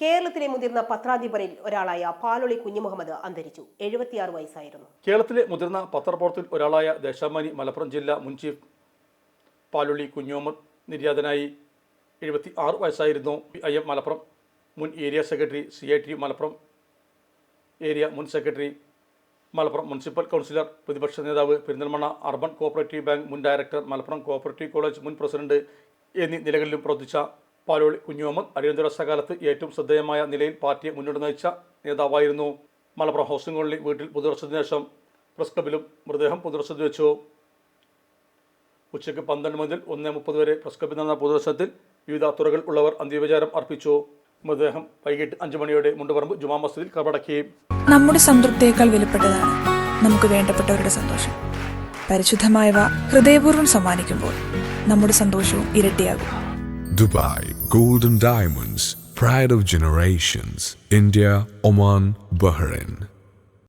കേരളത്തിലെ മുതിർന്ന പത്രാധിപരിൽ ഒരാളായ പാലൊളി കുഞ്ഞുമുഹമ്മദ് അന്തരിച്ചു. 76 വയസ്സായിരുന്നു. കേരളത്തിലെ മുതിർന്ന പത്രപ്രവർത്തകരിൽ ഒരാളായ ദേശാഭിമാനി മലപ്പുറം ജില്ലാ മുൻ ചീഫ് പാലൊളി കുഞ്ഞുമുഹമ്മദ് നിര്യാതനായി. 76 വയസ്സായിരുന്നു. IM മലപ്പുറം മുൻ area secretary, CIT Malappuram area മുൻ സെക്രട്ടറി, മലപ്പുറം മുനിസിപ്പൽ കൗൺസിലർ, പ്രതിപക്ഷ നേതാവ്, പെരിന്തൽമണ്ണ അർബൻ കോഓപ്പറേറ്റീവ് ബാങ്ക് മുൻ ഡയറക്ടർ, മലപ്പുറം കോഓപ്പറേറ്റീവ് കോളേജ് മുൻ പ്രസിഡന്റ് എന്നീ നിലകളിലും പ്രവർത്തിച്ച പാലൊളി കുഞ്ഞുമുഹമ്മദ് അടിയന്തരാവസ്ഥ കാലത്ത് ഏറ്റവും ശ്രദ്ധേയമായ നിലയിൽ പാർട്ടിയെ മുന്നോട്ട് നയിച്ച നേതാവായിരുന്നു. മലപ്പുറം ഹൗസിംഗ് കോളനി വീട്ടിൽ പൊതുദർശനത്തിന് ശേഷം പ്രസ് ക്ലബിലും മൃതദേഹം പൊതുദർശനത്തിൽ വെച്ചു. ഉച്ചയ്ക്ക് 12 മുതൽ 1:30 വരെ പ്രസ് ക്ലബിൽ നടന്ന പൊതുദർശനത്തിൽ വിവിധ തുറകൾ ഉള്ളവർ അന്ത്യോപചാരം അർപ്പിച്ചു. മൃതദേഹം വൈകിട്ട് 5 മണിയോടെ മുണ്ടുപറമ്പ് ജുമാ മസ്ജിദിൽ ഖബറടക്കി. നമ്മുടെ സംതൃപ്തിയേക്കാൾ വിലപ്പെട്ടതാണ് നമുക്ക് വേണ്ടപ്പെട്ടവരുടെ സന്തോഷം. പരിശുദ്ധമായവ ഹൃദയപൂർവ്വം സമ്മാനിക്കുമ്പോൾ നമ്മുടെ സന്തോഷവും ഇരട്ടിയാകും. Dubai Golden Diamonds, pride of generations. India, Oman, Bahrain.